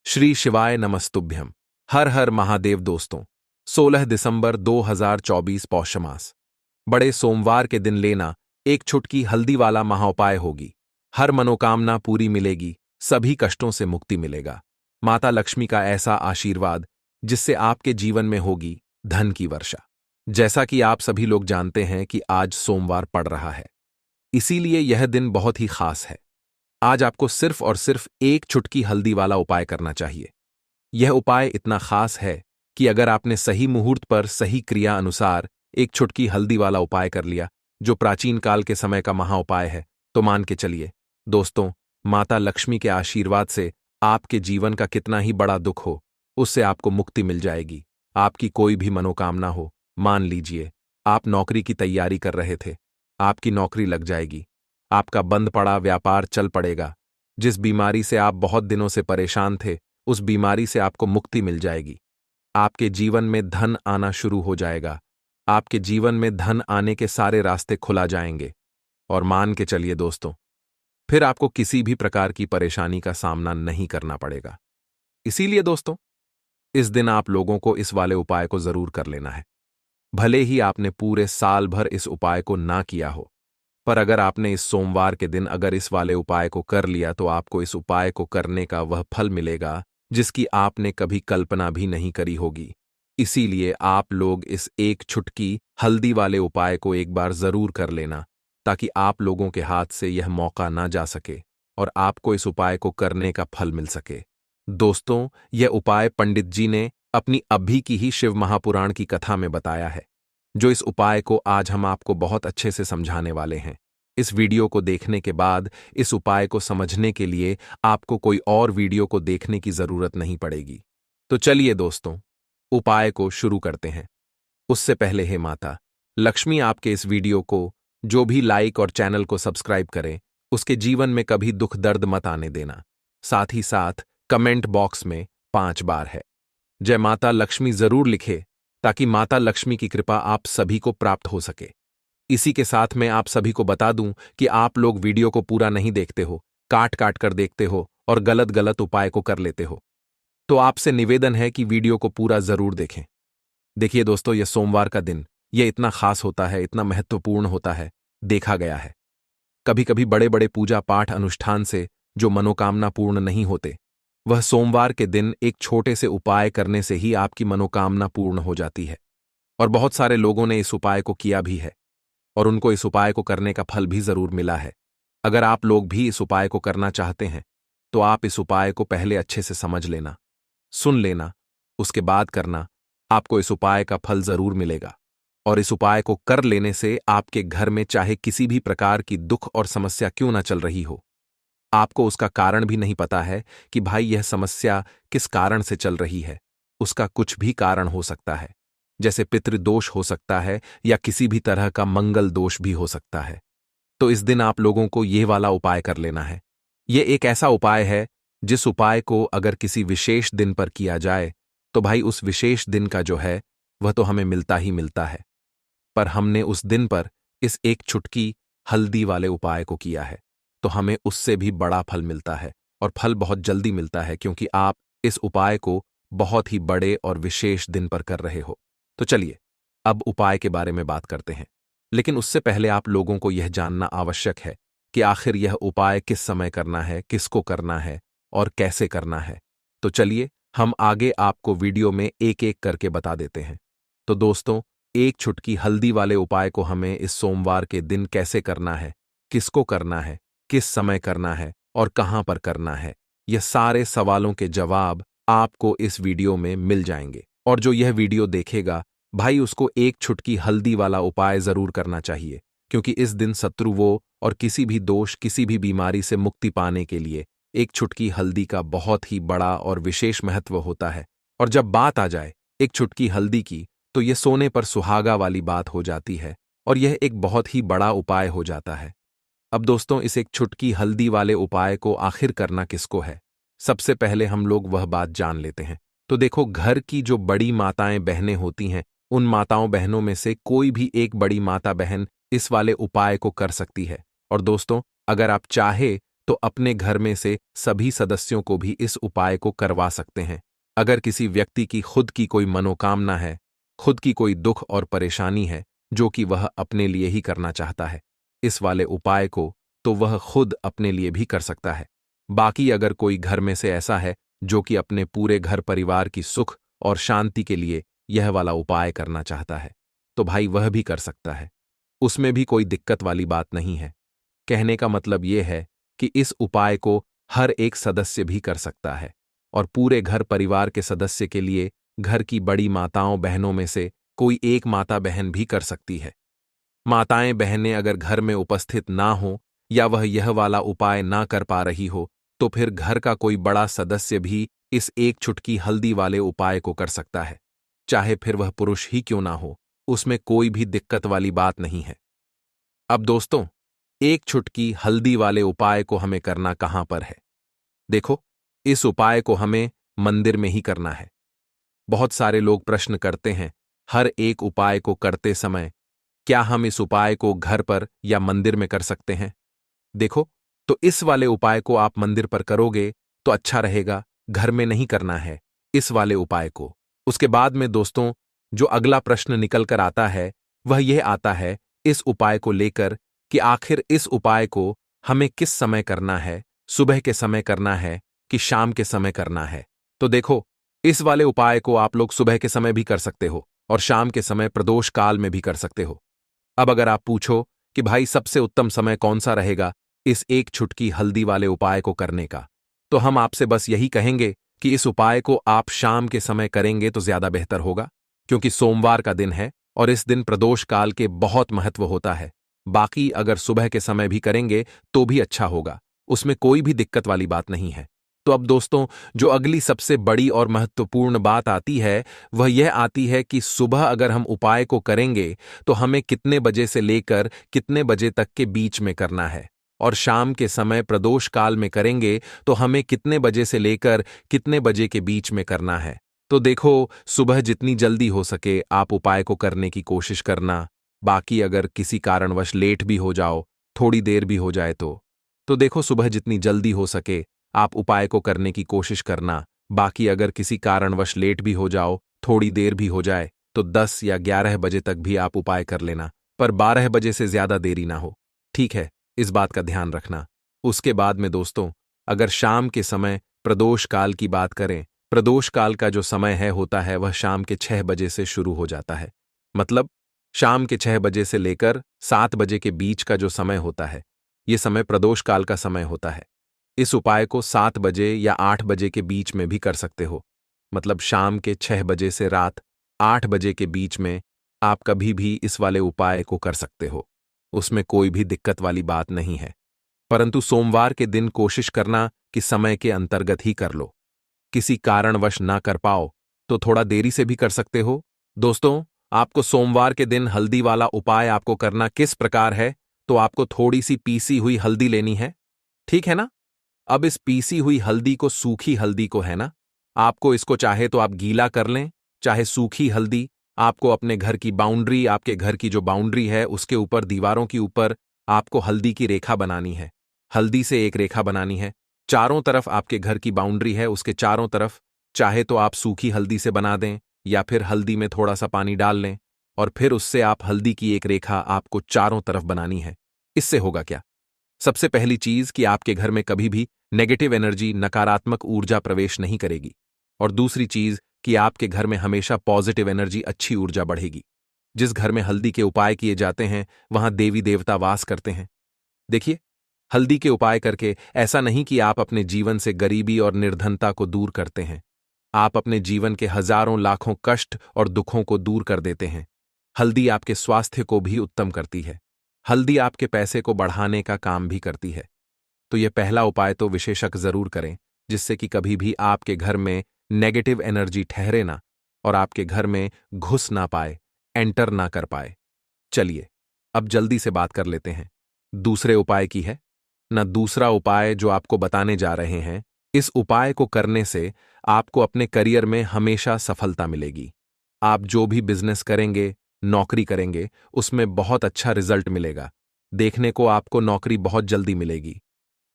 श्री शिवाय नमस्तुभ्यम। हर हर महादेव। दोस्तों, 16 दिसंबर 2024 पौष मास बड़े सोमवार के दिन लेना एक छुटकी हल्दी वाला महाउपाय होगी। हर मनोकामना पूरी मिलेगी, सभी कष्टों से मुक्ति मिलेगा। माता लक्ष्मी का ऐसा आशीर्वाद जिससे आपके जीवन में होगी धन की वर्षा। जैसा कि आप सभी लोग जानते हैं कि आज सोमवार पड़ रहा है, इसीलिए यह दिन बहुत ही खास है। आज आपको सिर्फ और सिर्फ एक चुटकी हल्दी वाला उपाय करना चाहिए। यह उपाय इतना खास है कि अगर आपने सही मुहूर्त पर सही क्रिया अनुसार एक चुटकी हल्दी वाला उपाय कर लिया, जो प्राचीन काल के समय का महाउपाय है, तो मान के चलिए दोस्तों, माता लक्ष्मी के आशीर्वाद से आपके जीवन का कितना ही बड़ा दुख हो, उससे आपको मुक्ति मिल जाएगी। आपकी कोई भी मनोकामना हो, मान लीजिए आप नौकरी की तैयारी कर रहे थे, आपकी नौकरी लग जाएगी। आपका बंद पड़ा व्यापार चल पड़ेगा। जिस बीमारी से आप बहुत दिनों से परेशान थे, उस बीमारी से आपको मुक्ति मिल जाएगी। आपके जीवन में धन आना शुरू हो जाएगा। आपके जीवन में धन आने के सारे रास्ते खुला जाएंगे। और मान के चलिए दोस्तों, फिर आपको किसी भी प्रकार की परेशानी का सामना नहीं करना पड़ेगा। इसीलिए दोस्तों, इस दिन आप लोगों को इस वाले उपाय को जरूर कर लेना है। भले ही आपने पूरे साल भर इस उपाय को ना किया हो, पर अगर आपने इस सोमवार के दिन अगर इस वाले उपाय को कर लिया, तो आपको इस उपाय को करने का वह फल मिलेगा जिसकी आपने कभी कल्पना भी नहीं करी होगी। इसीलिए आप लोग इस एक छुटकी हल्दी वाले उपाय को एक बार जरूर कर लेना, ताकि आप लोगों के हाथ से यह मौका ना जा सके और आपको इस उपाय को करने का फल मिल सके। दोस्तों, यह उपाय पंडित जी ने अपनी अभी की ही शिव महापुराण की कथा में बताया है, जो इस उपाय को आज हम आपको बहुत अच्छे से समझाने वाले हैं। इस वीडियो को देखने के बाद इस उपाय को समझने के लिए आपको कोई और वीडियो को देखने की जरूरत नहीं पड़ेगी। तो चलिए दोस्तों, उपाय को शुरू करते हैं। उससे पहले हे माता लक्ष्मी, आपके इस वीडियो को जो भी लाइक और चैनल को सब्सक्राइब करें, उसके जीवन में कभी दुख दर्द मत आने देना। साथ ही साथ कमेंट बॉक्स में 5 बार है जय माता लक्ष्मी जरूर लिखे, ताकि माता लक्ष्मी की कृपा आप सभी को प्राप्त हो सके। इसी के साथ मैं आप सभी को बता दूं कि आप लोग वीडियो को पूरा नहीं देखते हो, काट काट कर देखते हो और गलत गलत उपाय को कर लेते हो। तो आपसे निवेदन है कि वीडियो को पूरा जरूर देखें। देखिए दोस्तों, यह सोमवार का दिन यह इतना खास होता है, इतना महत्वपूर्ण होता है। देखा गया है कभी कभी बड़े बड़े पूजा पाठ अनुष्ठान से जो मनोकामना पूर्ण नहीं होते, वह सोमवार के दिन एक छोटे से उपाय करने से ही आपकी मनोकामना पूर्ण हो जाती है। और बहुत सारे लोगों ने इस उपाय को किया भी है और उनको इस उपाय को करने का फल भी जरूर मिला है। अगर आप लोग भी इस उपाय को करना चाहते हैं, तो आप इस उपाय को पहले अच्छे से समझ लेना, सुन लेना, उसके बाद करना। आपको इस उपाय का फल जरूर मिलेगा। और इस उपाय को कर लेने से आपके घर में चाहे किसी भी प्रकार की दुख और समस्या क्यों ना चल रही हो, आपको उसका कारण भी नहीं पता है कि भाई यह समस्या किस कारण से चल रही है, उसका कुछ भी कारण हो सकता है। जैसे पितृदोष हो सकता है या किसी भी तरह का मंगल दोष भी हो सकता है। तो इस दिन आप लोगों को यह वाला उपाय कर लेना है। यह एक ऐसा उपाय है जिस उपाय को अगर किसी विशेष दिन पर किया जाए, तो भाई उस विशेष दिन का जो है वह तो हमें मिलता ही मिलता है। पर हमने उस दिन पर इस एक चुटकी हल्दी वाले उपाय को किया है, तो हमें उससे भी बड़ा फल मिलता है। और फल बहुत जल्दी मिलता है, क्योंकि आप इस उपाय को बहुत ही बड़े और विशेष दिन पर कर रहे हो। तो चलिए अब उपाय के बारे में बात करते हैं। लेकिन उससे पहले आप लोगों को यह जानना आवश्यक है कि आखिर यह उपाय किस समय करना है, किसको करना है और कैसे करना है। तो चलिए हम आगे आपको वीडियो में एक एक करके बता देते हैं। तो दोस्तों, एक चुटकी हल्दी वाले उपाय को हमें इस सोमवार के दिन कैसे करना है, किसको करना है, किस समय करना है और कहां पर करना है, यह सारे सवालों के जवाब आपको इस वीडियो में मिल जाएंगे। और जो यह वीडियो देखेगा, भाई उसको एक चुटकी हल्दी वाला उपाय जरूर करना चाहिए, क्योंकि इस दिन शत्रुओं और किसी भी दोष, किसी भी बीमारी से मुक्ति पाने के लिए एक चुटकी हल्दी का बहुत ही बड़ा और विशेष महत्व होता है। और जब बात आ जाए एक चुटकी हल्दी की, तो यह सोने पर सुहागा वाली बात हो जाती है और यह एक बहुत ही बड़ा उपाय हो जाता है। अब दोस्तों, इस एक चुटकी हल्दी वाले उपाय को आखिर करना किसको है, सबसे पहले हम लोग वह बात जान लेते हैं। तो देखो, घर की जो बड़ी माताएं बहनें होती हैं, उन माताओं बहनों में से कोई भी एक बड़ी माता बहन इस वाले उपाय को कर सकती है। और दोस्तों, अगर आप चाहे तो अपने घर में से सभी सदस्यों को भी इस उपाय को करवा सकते हैं। अगर किसी व्यक्ति की खुद की कोई मनोकामना है, खुद की कोई दुख और परेशानी है जो कि वह अपने लिए ही करना चाहता है, इस वाले उपाय को तो वह खुद अपने लिए भी कर सकता है। बाकी अगर कोई घर में से ऐसा है जो कि अपने पूरे घर परिवार की सुख और शांति के लिए यह वाला उपाय करना चाहता है, तो भाई वह भी कर सकता है। उसमें भी कोई दिक्कत वाली बात नहीं है। कहने का मतलब यह है कि इस उपाय को हर एक सदस्य भी कर सकता है और पूरे घर परिवार के सदस्य के लिए घर की बड़ी माताओं बहनों में से कोई एक माता बहन भी कर सकती है। माताएं बहनें अगर घर में उपस्थित ना हो या वह यह वाला उपाय ना कर पा रही हो, तो फिर घर का कोई बड़ा सदस्य भी इस एक चुटकी हल्दी वाले उपाय को कर सकता है। चाहे फिर वह पुरुष ही क्यों ना हो, उसमें कोई भी दिक्कत वाली बात नहीं है। अब दोस्तों, एक चुटकी हल्दी वाले उपाय को हमें करना कहां पर है? देखो, इस उपाय को हमें मंदिर में ही करना है। बहुत सारे लोग प्रश्न करते हैं, हर एक उपाय को करते समय क्या हम इस उपाय को घर पर या मंदिर में कर सकते हैं? देखो, तो इस वाले उपाय को आप मंदिर पर करोगे तो अच्छा रहेगा, घर में नहीं करना है इस वाले उपाय को। उसके बाद में दोस्तों, जो अगला प्रश्न निकल कर आता है, वह यह आता है इस उपाय को लेकर कि आखिर इस उपाय को हमें किस समय करना है, सुबह के समय करना है कि शाम के समय करना है? तो देखो, इस वाले उपाय को आप लोग सुबह के समय भी कर सकते हो और शाम के समय प्रदोष काल में भी कर सकते हो। अब अगर आप पूछो कि भाई सबसे उत्तम समय कौन सा रहेगा इस एक चुटकी हल्दी वाले उपाय को करने का, तो हम आपसे बस यही कहेंगे कि इस उपाय को आप शाम के समय करेंगे तो ज्यादा बेहतर होगा, क्योंकि सोमवार का दिन है और इस दिन प्रदोष काल के बहुत महत्व होता है। बाकी अगर सुबह के समय भी करेंगे तो भी अच्छा होगा, उसमें कोई भी दिक्कत वाली बात नहीं है। तो अब दोस्तों, जो अगली सबसे बड़ी और महत्वपूर्ण बात आती है, वह यह आती है कि सुबह अगर हम उपाय को करेंगे तो हमें कितने बजे से लेकर कितने बजे तक के बीच में करना है, और शाम के समय प्रदोष काल में करेंगे तो हमें कितने बजे से लेकर कितने बजे के बीच में करना है। तो देखो, सुबह जितनी जल्दी हो सके आप उपाय को करने की कोशिश करना। बाकी अगर किसी कारणवश लेट भी हो जाओ, थोड़ी देर भी हो जाए तो देखो, सुबह जितनी जल्दी हो सके आप उपाय को करने की कोशिश करना। बाकी अगर किसी कारणवश लेट भी हो जाओ, थोड़ी देर भी हो जाए, तो 10 या 11 बजे तक भी आप उपाय कर लेना, पर 12 बजे से ज्यादा देरी ना हो। ठीक है, इस बात का ध्यान रखना। उसके बाद में दोस्तों, अगर शाम के समय प्रदोष काल की बात करें, प्रदोष काल का जो समय है होता है वह शाम के 6 बजे से शुरू हो जाता है। मतलब शाम के 6 बजे से लेकर 7 बजे के बीच का जो समय होता है, ये समय प्रदोष काल का समय होता है। इस उपाय को 7 बजे या 8 बजे के बीच में भी कर सकते हो। मतलब शाम के 6 बजे से रात 8 बजे के बीच में आप कभी भी इस वाले उपाय को कर सकते हो, उसमें कोई भी दिक्कत वाली बात नहीं है। परंतु सोमवार के दिन कोशिश करना कि समय के अंतर्गत ही कर लो। किसी कारणवश ना कर पाओ तो थोड़ा देरी से भी कर सकते हो। दोस्तों, आपको सोमवार के दिन हल्दी वाला उपाय आपको करना किस प्रकार है, तो आपको थोड़ी सी पीसी हुई हल्दी लेनी है, ठीक है ना? अब इस पीसी हुई हल्दी को, सूखी हल्दी को है ना, आपको इसको चाहे तो आप गीला कर लें, चाहे सूखी हल्दी आपको अपने घर की बाउंड्री, आपके घर की जो बाउंड्री है उसके ऊपर, दीवारों के ऊपर आपको हल्दी की रेखा बनानी है। हल्दी से एक रेखा बनानी है, चारों तरफ आपके घर की बाउंड्री है उसके चारों तरफ। चाहे तो आप सूखी हल्दी से बना दें या फिर हल्दी में थोड़ा सा पानी डाल लें और फिर उससे आप हल्दी की एक रेखा आपको चारों तरफ बनानी है। इससे होगा क्या? सबसे पहली चीज कि आपके घर में कभी भी नेगेटिव एनर्जी, नकारात्मक ऊर्जा प्रवेश नहीं करेगी, और दूसरी चीज कि आपके घर में हमेशा पॉजिटिव एनर्जी, अच्छी ऊर्जा बढ़ेगी। जिस घर में हल्दी के उपाय किए जाते हैं वहां देवी देवता वास करते हैं। देखिए, हल्दी के उपाय करके ऐसा नहीं कि आप अपने जीवन से गरीबी और निर्धनता को दूर करते हैं, आप अपने जीवन के हजारों लाखों कष्ट और दुखों को दूर कर देते हैं। हल्दी आपके स्वास्थ्य को भी उत्तम करती है। हल्दी आपके पैसे को बढ़ाने का काम भी करती है। तो यह पहला उपाय तो विशेषक जरूर करें, जिससे कि कभी भी आपके घर में नेगेटिव एनर्जी ठहरे ना और आपके घर में घुस ना पाए, एंटर ना कर पाए। चलिए, अब जल्दी से बात कर लेते हैं दूसरे उपाय की है ना। दूसरा उपाय जो आपको बताने जा रहे हैं, इस उपाय को करने से आपको अपने करियर में हमेशा सफलता मिलेगी। आप जो भी बिजनेस करेंगे, नौकरी करेंगे, उसमें बहुत अच्छा रिजल्ट मिलेगा। देखने को आपको नौकरी बहुत जल्दी मिलेगी।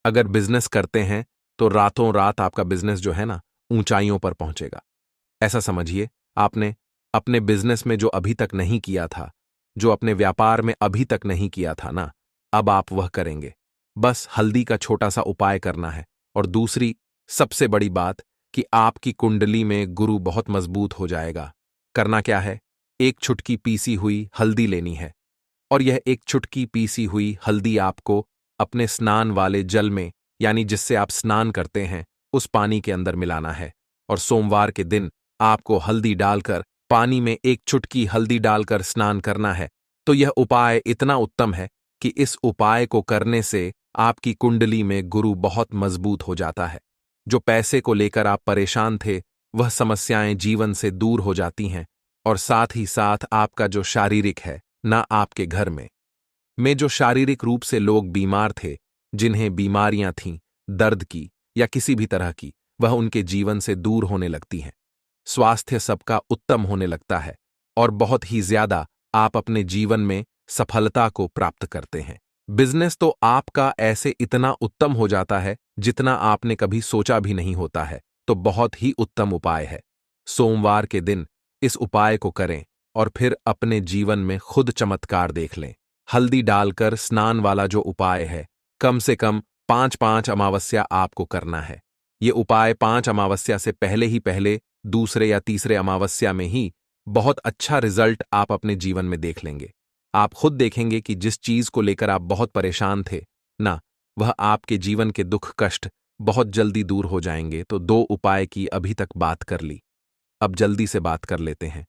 अगर बिजनेस करते हैं तो रातों रात आपका बिजनेस जो है ना ऊंचाइयों पर पहुंचेगा। ऐसा समझिए, आपने अपने बिजनेस में जो अभी तक नहीं किया था, जो अपने व्यापार में अभी तक नहीं किया था ना, अब आप वह करेंगे। बस हल्दी का छोटा सा उपाय करना है। और दूसरी सबसे बड़ी बात कि आपकी कुंडली में गुरु बहुत मजबूत हो जाएगा। करना क्या है? एक चुटकी पीसी हुई हल्दी लेनी है, और यह एक चुटकी पीसी हुई हल्दी आपको अपने स्नान वाले जल में, यानी जिससे आप स्नान करते हैं, उस पानी के अंदर मिलाना है। और सोमवार के दिन आपको हल्दी डालकर, पानी में एक चुटकी हल्दी डालकर स्नान करना है। तो यह उपाय इतना उत्तम है कि इस उपाय को करने से आपकी कुंडली में गुरु बहुत मजबूत हो जाता है। जो पैसे को लेकर आप परेशान थे, वह समस्याएं जीवन से दूर हो जाती हैं। और साथ ही साथ आपका जो शारीरिक है ना, आपके घर में जो शारीरिक रूप से लोग बीमार थे, जिन्हें बीमारियां थीं, दर्द की या किसी भी तरह की, वह उनके जीवन से दूर होने लगती हैं। स्वास्थ्य सबका उत्तम होने लगता है और बहुत ही ज्यादा आप अपने जीवन में सफलता को प्राप्त करते हैं। बिजनेस तो आपका ऐसे इतना उत्तम हो जाता है जितना आपने कभी सोचा भी नहीं होता है। तो बहुत ही उत्तम उपाय है। सोमवार के दिन इस उपाय को करें और फिर अपने जीवन में खुद चमत्कार देख लें। हल्दी डालकर स्नान वाला जो उपाय है, कम से कम 5-5 अमावस्या आपको करना है। ये उपाय 5 अमावस्या से पहले दूसरे या तीसरे अमावस्या में ही बहुत अच्छा रिजल्ट आप अपने जीवन में देख लेंगे। आप खुद देखेंगे कि जिस चीज को लेकर आप बहुत परेशान थे ना, वह आपके जीवन के दुख कष्ट बहुत जल्दी दूर हो जाएंगे। तो 2 उपाय की अभी तक बात कर ली, अब जल्दी से बात कर लेते हैं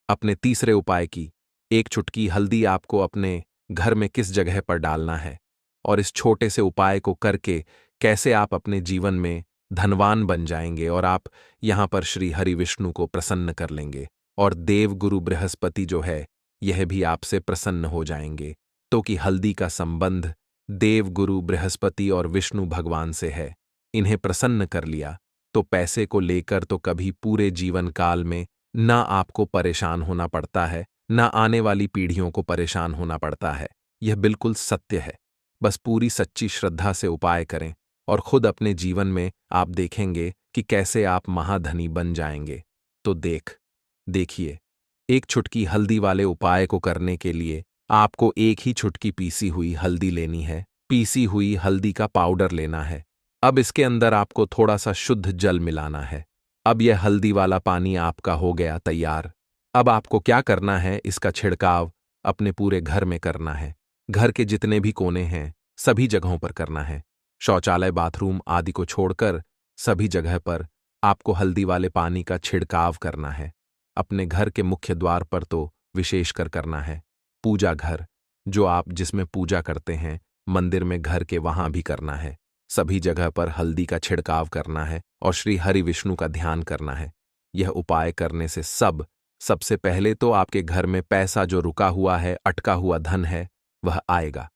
अपने तीसरे उपाय की। एक चुटकी हल्दी आपको अपने घर में किस जगह पर डालना है, और इस छोटे से उपाय को करके कैसे आप अपने जीवन में धनवान बन जाएंगे और आप यहां पर श्री हरि विष्णु को प्रसन्न कर लेंगे। और देव गुरु बृहस्पति जो है, यह भी आपसे प्रसन्न हो जाएंगे। तो कि हल्दी का संबंध देव गुरु बृहस्पति और विष्णु भगवान से है। इन्हें प्रसन्न कर लिया तो पैसे को लेकर तो कभी पूरे जीवन काल में ना आपको परेशान होना पड़ता है, ना आने वाली पीढ़ियों को परेशान होना पड़ता है। यह बिल्कुल सत्य है। बस पूरी सच्ची श्रद्धा से उपाय करें और खुद अपने जीवन में आप देखेंगे कि कैसे आप महाधनी बन जाएंगे। तो देखिए, एक चुटकी हल्दी वाले उपाय को करने के लिए आपको एक ही चुटकी पीसी हुई हल्दी लेनी है। पीसी हुई हल्दी का पाउडर लेना है। अब इसके अंदर आपको थोड़ा सा शुद्ध जल मिलाना है। अब यह हल्दी वाला पानी आपका हो गया तैयार। अब आपको क्या करना है, इसका छिड़काव अपने पूरे घर में करना है। घर के जितने भी कोने हैं, सभी जगहों पर करना है। शौचालय, बाथरूम आदि को छोड़कर सभी जगह पर आपको हल्दी वाले पानी का छिड़काव करना है। अपने घर के मुख्य द्वार पर तो विशेषकर करना है। पूजा घर, जो आप जिसमें पूजा करते हैं, मंदिर में, घर के, वहां भी करना है। सभी जगह पर हल्दी का छिड़काव करना है और श्री हरि विष्णु का ध्यान करना है। यह उपाय करने से सबसे पहले तो आपके घर में पैसा जो रुका हुआ है, अटका हुआ धन है, वह आएगा।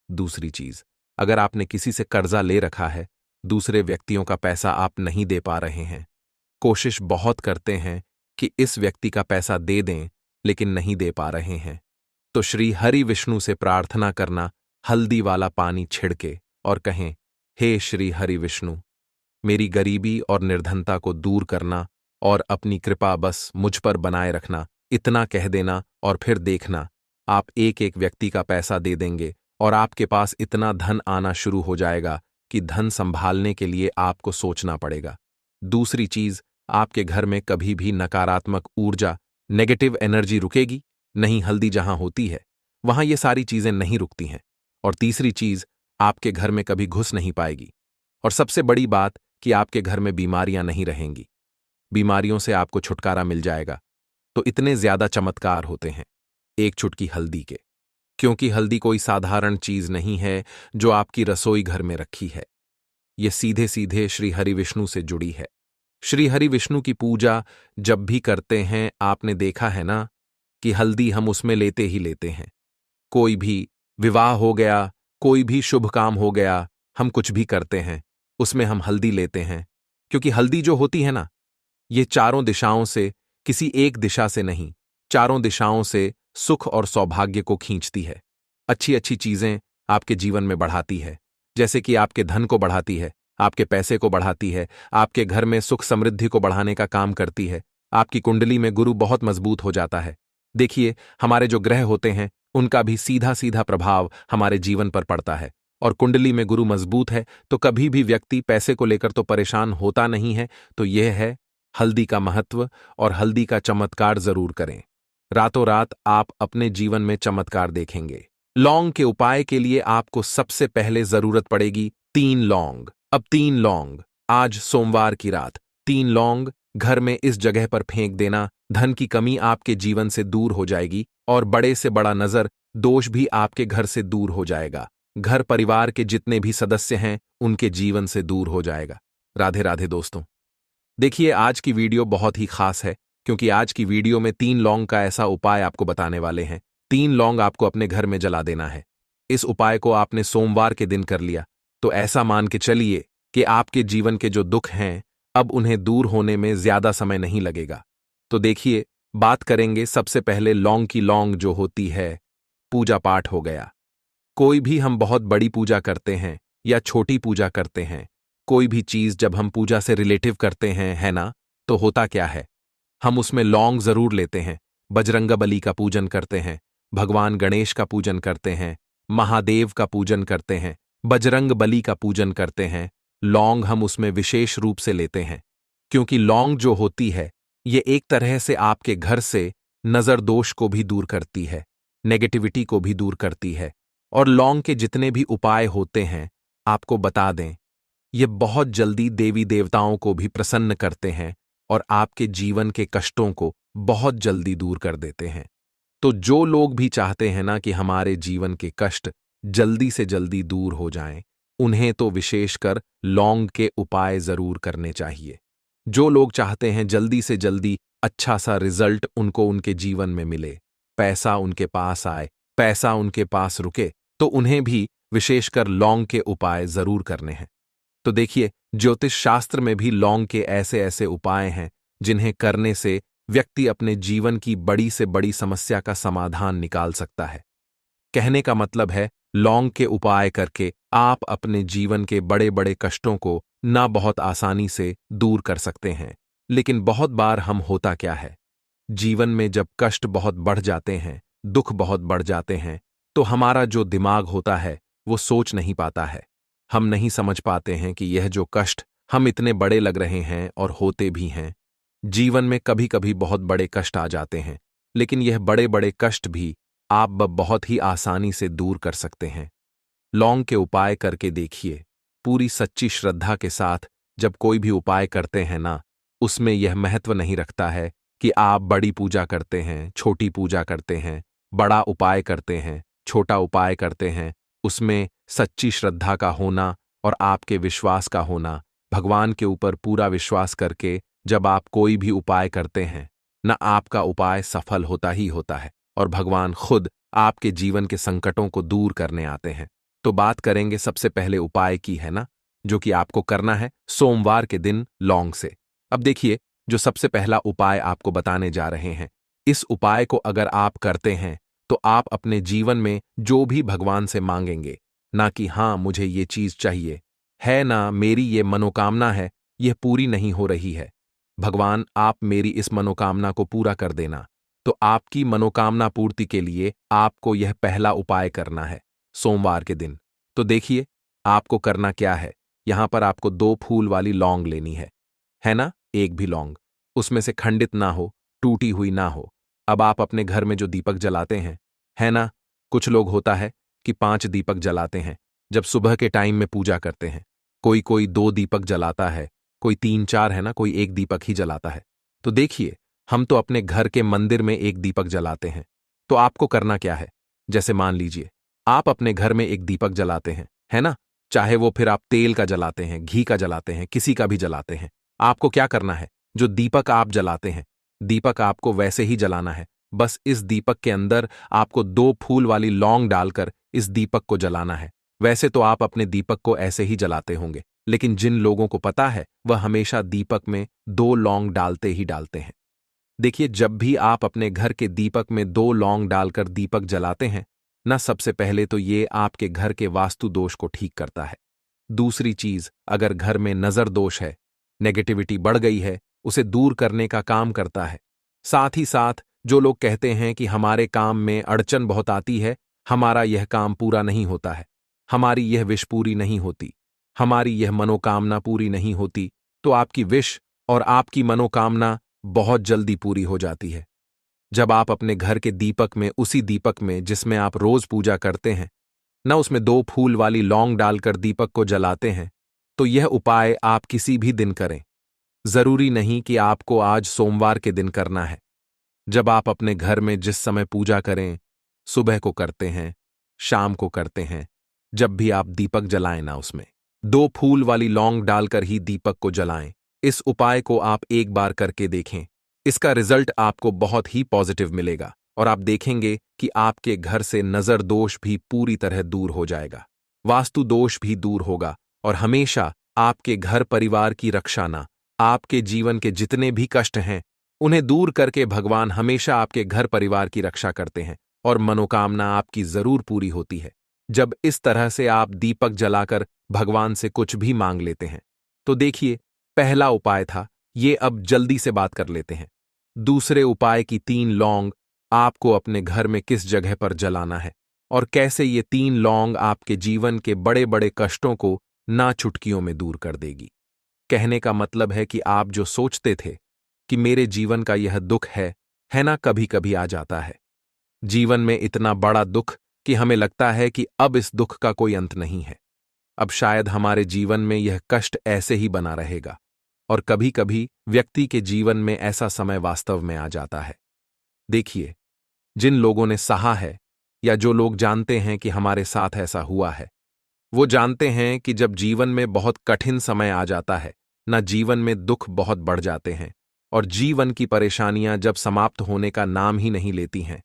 दूसरी चीज, अगर आपने किसी से कर्जा ले रखा है, दूसरे व्यक्तियों का पैसा आप नहीं दे पा रहे हैं, कोशिश बहुत करते हैं कि इस व्यक्ति का पैसा दे दें, लेकिन नहीं दे पा रहे हैं, तो श्री हरि विष्णु से प्रार्थना करना, हल्दी वाला पानी छिड़के और कहें, हे श्री हरि विष्णु, मेरी गरीबी और निर्धनता को दूर करना और अपनी कृपा बस मुझ पर बनाए रखना। इतना कह देना और फिर देखना, आप एक एक व्यक्ति का पैसा दे देंगे और आपके पास इतना धन आना शुरू हो जाएगा कि धन संभालने के लिए आपको सोचना पड़ेगा। दूसरी चीज, आपके घर में कभी भी नकारात्मक ऊर्जा, नेगेटिव एनर्जी रुकेगी नहीं। हल्दी जहां होती है, वहां ये सारी चीजें नहीं रुकती हैं। और तीसरी चीज, आपके घर में कभी घुस नहीं पाएगी। और सबसे बड़ी बात कि आपके घर में बीमारियां नहीं रहेंगी। बीमारियों से आपको छुटकारा मिल जाएगा। तो इतने ज्यादा चमत्कार होते हैं एक चुटकी हल्दी के, क्योंकि हल्दी कोई साधारण चीज नहीं है जो आपकी रसोई घर में रखी है। यह सीधे सीधे श्री हरि विष्णु से जुड़ी है। श्री हरि विष्णु की पूजा जब भी करते हैं, आपने देखा है ना कि हल्दी हम उसमें लेते ही लेते हैं। कोई भी विवाह हो गया, कोई भी शुभ काम हो गया, हम कुछ भी करते हैं, उसमें हम हल्दी लेते हैं। क्योंकि हल्दी जो होती है ना, ये चारों दिशाओं से, किसी एक दिशा से नहीं, चारों दिशाओं से सुख और सौभाग्य को खींचती है। अच्छी अच्छी चीजें आपके जीवन में बढ़ाती है। जैसे कि आपके धन को बढ़ाती है, आपके पैसे को बढ़ाती है, आपके घर में सुख समृद्धि को बढ़ाने का काम करती है। आपकी कुंडली में गुरु बहुत मजबूत हो जाता है। देखिए, हमारे जो ग्रह होते हैं उनका भी सीधा सीधा प्रभाव हमारे जीवन पर पड़ता है, और कुंडली में गुरु मजबूत है तो कभी भी व्यक्ति पैसे को लेकर तो परेशान होता नहीं है। तो यह है हल्दी का महत्व, और हल्दी का चमत्कार जरूर करें। रातों रात आप अपने जीवन में चमत्कार देखेंगे। लौंग के उपाय के लिए आपको सबसे पहले जरूरत पड़ेगी 3 लौंग। अब 3 लौंग, आज सोमवार की रात 3 लौंग घर में इस जगह पर फेंक देना। धन की कमी आपके जीवन से दूर हो जाएगी, और बड़े से बड़ा नजर दोष भी आपके घर से दूर हो जाएगा। घर परिवार के जितने भी सदस्य हैं उनके जीवन से दूर हो जाएगा। राधे राधे दोस्तों। देखिए, आज की वीडियो बहुत ही खास है, क्योंकि आज की वीडियो में 3 लौंग का ऐसा उपाय आपको बताने वाले हैं। 3 लौंग आपको अपने घर में जला देना है। इस उपाय को आपने सोमवार के दिन कर लिया तो ऐसा मान के चलिए कि आपके जीवन के जो दुख हैं अब उन्हें दूर होने में ज्यादा समय नहीं लगेगा। तो देखिए, बात करेंगे सबसे पहले लौंग की। लौंग जो होती है, पूजा पाठ हो गया। कोई भी हम बहुत बड़ी पूजा करते हैं या छोटी पूजा करते हैं, कोई भी चीज जब हम पूजा से रिलेटिव करते हैं, है ना, तो होता क्या है, हम उसमें लौंग जरूर लेते हैं। बजरंगबली का पूजन करते हैं, भगवान गणेश का पूजन करते हैं, महादेव का पूजन करते हैं, बजरंगबली का पूजन करते हैं। लौंग हम उसमें विशेष रूप से लेते हैं, क्योंकि लौंग जो होती है ये एक तरह से आपके घर से नजर दोष को भी दूर करती है, नेगेटिविटी को भी दूर करती है। और लौंग के जितने भी उपाय होते हैं आपको बता दें, ये बहुत जल्दी देवी देवताओं को भी प्रसन्न करते हैं और आपके जीवन के कष्टों को बहुत जल्दी दूर कर देते हैं। तो जो लोग भी चाहते हैं ना कि हमारे जीवन के कष्ट जल्दी से जल्दी दूर हो जाएं, उन्हें तो विशेषकर लौंग के उपाय जरूर करने चाहिए। जो लोग चाहते हैं जल्दी से जल्दी अच्छा सा रिजल्ट उनको उनके जीवन में मिले, पैसा उनके पास आए, पैसा उनके पास रुके, तो उन्हें भी विशेषकर लौंग के उपाय जरूर करने हैं। तो देखिए, ज्योतिष शास्त्र में भी लौंग के ऐसे ऐसे उपाय हैं जिन्हें करने से व्यक्ति अपने जीवन की बड़ी से बड़ी समस्या का समाधान निकाल सकता है। कहने का मतलब है, लौंग के उपाय करके आप अपने जीवन के बड़े बड़े कष्टों को ना बहुत आसानी से दूर कर सकते हैं। लेकिन बहुत बार हम होता क्या है, जीवन में जब कष्ट बहुत बढ़ जाते हैं, दुख बहुत बढ़ जाते हैं, तो हमारा जो दिमाग होता है वो सोच नहीं पाता है। हम नहीं समझ पाते हैं कि यह जो कष्ट हम इतने बड़े लग रहे हैं और होते भी हैं। जीवन में कभी कभी बहुत बड़े कष्ट आ जाते हैं, लेकिन यह बड़े बड़े कष्ट भी आप बहुत ही आसानी से दूर कर सकते हैं। लौंग के उपाय करके देखिए। पूरी सच्ची श्रद्धा के साथ जब कोई भी उपाय करते हैं ना, उसमें यह महत्व नहीं रखता है कि आप बड़ी पूजा करते हैं, छोटी पूजा करते हैं, बड़ा उपाय करते हैं, छोटा उपाय करते हैं। उसमें सच्ची श्रद्धा का होना और आपके विश्वास का होना, भगवान के ऊपर पूरा विश्वास करके जब आप कोई भी उपाय करते हैं ना, आपका उपाय सफल होता ही होता है और भगवान खुद आपके जीवन के संकटों को दूर करने आते हैं। तो बात करेंगे सबसे पहले उपाय की, है ना, जो कि आपको करना है सोमवार के दिन लौंग से। अब देखिए, जो सबसे पहला उपाय आपको बताने जा रहे हैं, इस उपाय को अगर आप करते हैं तो आप अपने जीवन में जो भी भगवान से मांगेंगे, ना कि हाँ मुझे ये चीज चाहिए, है ना मेरी ये मनोकामना है, यह पूरी नहीं हो रही है, भगवान आप मेरी इस मनोकामना को पूरा कर देना। तो आपकी मनोकामना पूर्ति के लिए आपको यह पहला उपाय करना है सोमवार के दिन। तो देखिए, आपको करना क्या है, यहां पर आपको 2 फूल वाली लौंग लेनी है ना, एक भी लौंग उसमें से खंडित ना हो, टूटी हुई ना हो। अब आप अपने घर में जो दीपक जलाते हैं, है ना, कुछ लोग होता है कि 5 दीपक जलाते हैं जब सुबह के टाइम में पूजा करते हैं। कोई कोई 2 दीपक जलाता है, कोई 3 4, है ना, कोई 1 दीपक ही जलाता है। तो देखिए, हम तो अपने घर के मंदिर में 1 दीपक जलाते हैं। तो आपको करना क्या है, जैसे मान लीजिए आप अपने घर में 1 दीपक जलाते हैं, है ना, चाहे वो फिर आप तेल का जलाते हैं, घी का जलाते हैं, किसी का भी जलाते हैं। आपको क्या करना है, जो दीपक आप जलाते हैं, दीपक आपको वैसे ही जलाना है। बस इस दीपक के अंदर आपको 2 फूल वाली लौंग डालकर इस दीपक को जलाना है। वैसे तो आप अपने दीपक को ऐसे ही जलाते होंगे, लेकिन जिन लोगों को पता है वह हमेशा दीपक में 2 लौंग डालते ही डालते हैं। देखिए, जब भी आप अपने घर के दीपक में 2 लौंग डालकर दीपक जलाते हैं ना सबसे पहले तो ये आपके घर के वास्तु दोष को ठीक करता है। दूसरी चीज, अगर घर में नजर दोष है, नेगेटिविटी बढ़ गई है, उसे दूर करने का काम करता है। साथ ही साथ जो लोग कहते हैं कि हमारे काम में अड़चन बहुत आती है, हमारा यह काम पूरा नहीं होता है, हमारी यह विश पूरी नहीं होती, हमारी यह मनोकामना पूरी नहीं होती, तो आपकी विश और आपकी मनोकामना बहुत जल्दी पूरी हो जाती है। जब आप अपने घर के दीपक में, उसी दीपक में जिसमें आप रोज पूजा करते हैं, न उसमें 2 फूल वाली लौंग डालकर दीपक को जलाते हैं, तो यह उपाय आप किसी भी दिन करें। जरूरी नहीं कि आपको आज सोमवार के दिन करना है। जब आप अपने घर में जिस समय पूजा करें, सुबह को करते हैं, शाम को करते हैं, जब भी आप दीपक जलाएं ना उसमें 2 फूल वाली लौंग डालकर ही दीपक को जलाएं। इस उपाय को आप एक बार करके देखें। इसका रिजल्ट आपको बहुत ही पॉजिटिव मिलेगा और आप देखेंगे कि आपके घर से नजर दोष भी पूरी तरह दूर हो जाएगा, वास्तु दोष भी दूर होगा और हमेशा आपके घर परिवार की रक्षा ना, आपके जीवन के जितने भी कष्ट हैं उन्हें दूर करके भगवान हमेशा आपके घर परिवार की रक्षा करते हैं और मनोकामना आपकी जरूर पूरी होती है। जब इस तरह से आप दीपक जलाकर भगवान से कुछ भी मांग लेते हैं, तो देखिए, पहला उपाय था ये। अब जल्दी से बात कर लेते हैं दूसरे उपाय की। 3 लौंग आपको अपने घर में किस जगह पर जलाना है और कैसे ये 3 लौंग आपके जीवन के बड़े बड़े कष्टों को ना चुटकियों में दूर कर देगी। कहने का मतलब है कि आप जो सोचते थे कि मेरे जीवन का यह दुख है ना, कभी कभी आ जाता है जीवन में इतना बड़ा दुख कि हमें लगता है कि अब इस दुख का कोई अंत नहीं है, अब शायद हमारे जीवन में यह कष्ट ऐसे ही बना रहेगा। और कभी कभी व्यक्ति के जीवन में ऐसा समय वास्तव में आ जाता है। देखिए, जिन लोगों ने सहा है या जो लोग जानते हैं कि हमारे साथ ऐसा हुआ है, वो जानते हैं कि जब जीवन में बहुत कठिन समय आ जाता है ना, जीवन में दुख बहुत बढ़ जाते हैं और जीवन की परेशानियां जब समाप्त होने का नाम ही नहीं लेती हैं,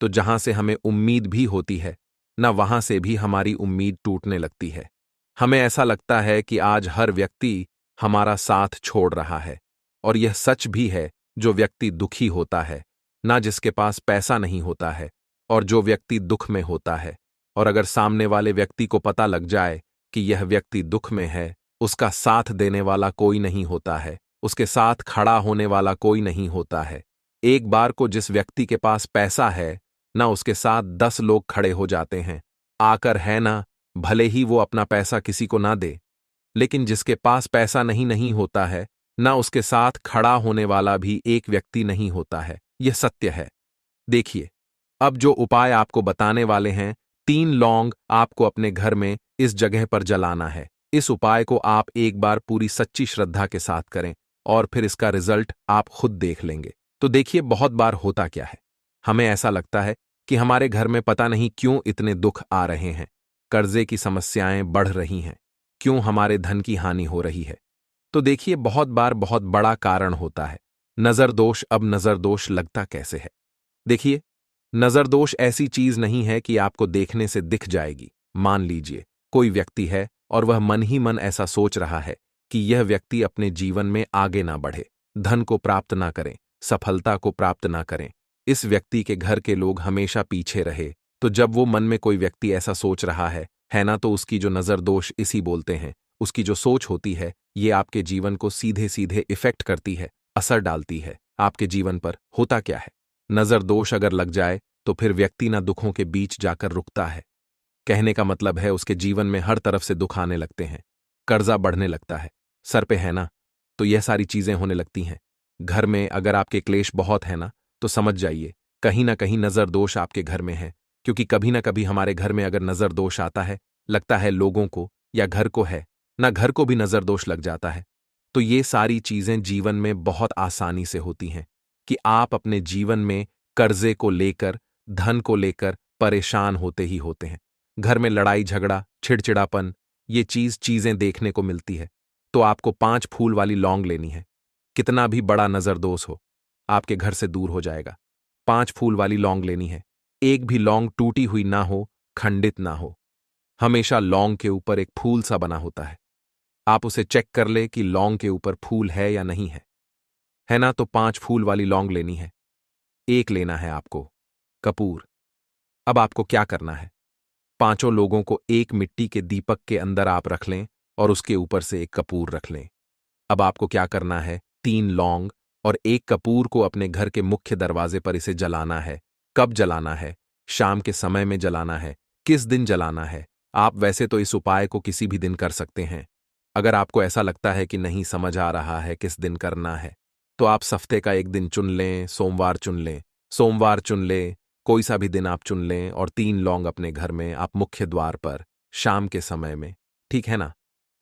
तो जहां से हमें उम्मीद भी होती है ना, वहां से भी हमारी उम्मीद टूटने लगती है। हमें ऐसा लगता है कि आज हर व्यक्ति हमारा साथ छोड़ रहा है और यह सच भी है। जो व्यक्ति दुखी होता है ना, जिसके पास पैसा नहीं होता है, और जो व्यक्ति दुख में होता है, और अगर सामने वाले व्यक्ति को पता लग जाए कि यह व्यक्ति दुख में है, उसका साथ देने वाला कोई नहीं होता है, उसके साथ खड़ा होने वाला कोई नहीं होता है। एक बार को जिस व्यक्ति के पास पैसा है ना, उसके साथ 10 लोग खड़े हो जाते हैं आकर, है ना, भले ही वो अपना पैसा किसी को ना दे, लेकिन जिसके पास पैसा नहीं होता है ना, उसके साथ खड़ा होने वाला भी एक व्यक्ति नहीं होता है। यह सत्य है। देखिए, अब जो उपाय आपको बताने वाले हैं, 3 लौंग आपको अपने घर में इस जगह पर जलाना है। इस उपाय को आप एक बार पूरी सच्ची श्रद्धा के साथ करें और फिर इसका रिजल्ट आप खुद देख लेंगे। तो देखिए, बहुत बार होता क्या है, हमें ऐसा लगता है कि हमारे घर में पता नहीं क्यों इतने दुख आ रहे हैं, कर्जे की समस्याएं बढ़ रही हैं, क्यों हमारे धन की हानि हो रही है। तो देखिए, बहुत बार बहुत बड़ा कारण होता है नजर दोष। अब नजर दोष लगता कैसे है? देखिए, नजर दोष ऐसी चीज नहीं है कि आपको देखने से दिख जाएगी। मान लीजिए कोई व्यक्ति है और वह मन ही मन ऐसा सोच रहा है कि यह व्यक्ति अपने जीवन में आगे ना बढ़े, धन को प्राप्त ना करें, सफलता को प्राप्त ना करें, इस व्यक्ति के घर के लोग हमेशा पीछे रहे। तो जब वो मन में कोई व्यक्ति ऐसा सोच रहा है ना, तो उसकी जो नजर दोष इसी बोलते हैं, उसकी जो सोच होती है, ये आपके जीवन को सीधे सीधे इफेक्ट करती है, असर डालती है आपके जीवन पर। होता क्या है, नजर दोष अगर लग जाए तो फिर व्यक्ति ना दुखों के बीच जाकर रुकता है। कहने का मतलब है उसके जीवन में हर तरफ से दुख आने लगते हैं, कर्जा बढ़ने लगता है, सर पे है ना, तो यह सारी चीजें होने लगती हैं। घर में अगर आपके क्लेश बहुत है ना, तो समझ जाइए कहीं ना कहीं नजर दोष आपके घर में है। क्योंकि कभी ना कभी हमारे घर में अगर नजर दोष आता है, लगता है लोगों को या घर को है ना, घर को भी नजर दोष लग जाता है। तो ये सारी चीजें जीवन में बहुत आसानी से होती हैं कि आप अपने जीवन में कर्जे को लेकर, धन को लेकर परेशान होते ही होते हैं। घर में लड़ाई झगड़ा, चिड़चिड़ापन, ये चीजें देखने को मिलती है। तो आपको 5 फूल वाली लौंग लेनी है। कितना भी बड़ा नजर दोष हो, आपके घर से दूर हो जाएगा। 5 फूल वाली लौंग लेनी है। एक भी लौंग टूटी हुई ना हो, खंडित ना हो। हमेशा लौंग के ऊपर एक फूल सा बना होता है। आप उसे चेक कर ले कि लौंग के ऊपर फूल है या नहीं है ना, तो 5 फूल वाली लौंग लेनी है। एक लेना है आपको कपूर। अब आपको क्या करना है? पांचों लोगों को एक मिट्टी के दीपक के अंदर आप रख लें और उसके ऊपर से एक कपूर रख लें। अब आपको क्या करना है? 3 लौंग और एक कपूर को अपने घर के मुख्य दरवाजे पर इसे जलाना है। कब जलाना है? शाम के समय में जलाना है। किस दिन जलाना है? आप वैसे तो इस उपाय को किसी भी दिन कर सकते हैं। अगर आपको ऐसा लगता है कि नहीं समझ आ रहा है किस दिन करना है, तो आप हफ्ते का एक दिन चुन लें, सोमवार चुन लें। सोमवार चुन लें, कोई सा भी दिन आप चुन लें और 3 लौंग अपने घर में आप मुख्य द्वार पर शाम के समय में, ठीक है ना?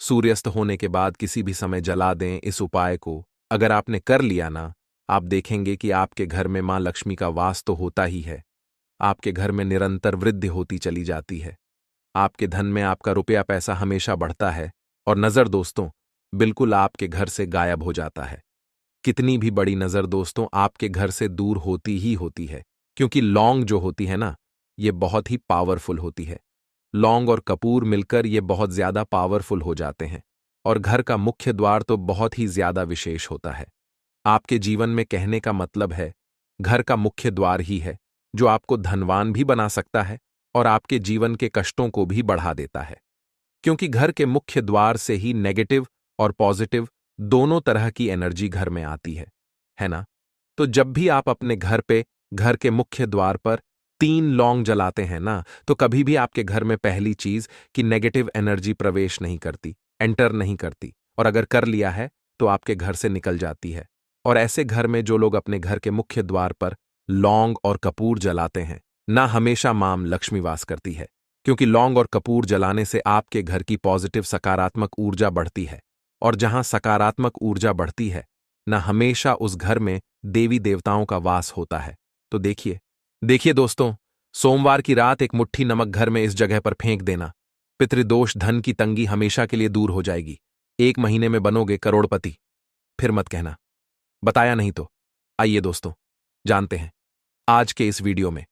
सूर्यास्त होने के बाद किसी भी समय जला दें इस उपाय को। अगर आपने कर लिया ना, आप देखेंगे कि आपके घर में मां लक्ष्मी का वास तो होता ही है। आपके घर में निरंतर वृद्धि होती चली जाती है। आपके धन में आपका रुपया पैसा हमेशा बढ़ता है और नजर दोस्तों बिल्कुल आपके घर से गायब हो जाता है। कितनी भी बड़ी नजर दोस्तों आपके घर से दूर होती ही होती है, क्योंकि लौंग जो होती है ना, ये बहुत ही पावरफुल होती है। लौंग और कपूर मिलकर ये बहुत ज्यादा पावरफुल हो जाते हैं और घर का मुख्य द्वार तो बहुत ही ज्यादा विशेष होता है। आपके जीवन में कहने का मतलब है, घर का मुख्य द्वार ही है जो आपको धनवान भी बना सकता है और आपके जीवन के कष्टों को भी बढ़ा देता है, क्योंकि घर के मुख्य द्वार से ही नेगेटिव और पॉजिटिव दोनों तरह की एनर्जी घर में आती है ना? तो जब भी आप अपने घर पे घर के मुख्य द्वार पर 3 लौंग जलाते हैं ना, तो कभी भी आपके घर में पहली चीज कि नेगेटिव एनर्जी प्रवेश नहीं करती, एंटर नहीं करती, और अगर कर लिया है तो आपके घर से निकल जाती है। और ऐसे घर में जो लोग अपने घर के मुख्य द्वार पर लौंग और कपूर जलाते हैं ना, हमेशा मां लक्ष्मी वास करती है, क्योंकि लौंग और कपूर जलाने से आपके घर की पॉजिटिव सकारात्मक ऊर्जा बढ़ती है, और जहां सकारात्मक ऊर्जा बढ़ती है ना, हमेशा उस घर में देवी देवताओं का वास होता है। तो देखिए देखिए दोस्तों, सोमवार की रात एक मुट्ठी नमक घर में इस जगह पर फेंक देना। पितृदोष धन की तंगी हमेशा के लिए दूर हो जाएगी। 1 महीने में बनोगे करोड़पति। फिर मत कहना बताया नहीं तो। आइए दोस्तों, जानते हैं आज के इस वीडियो में।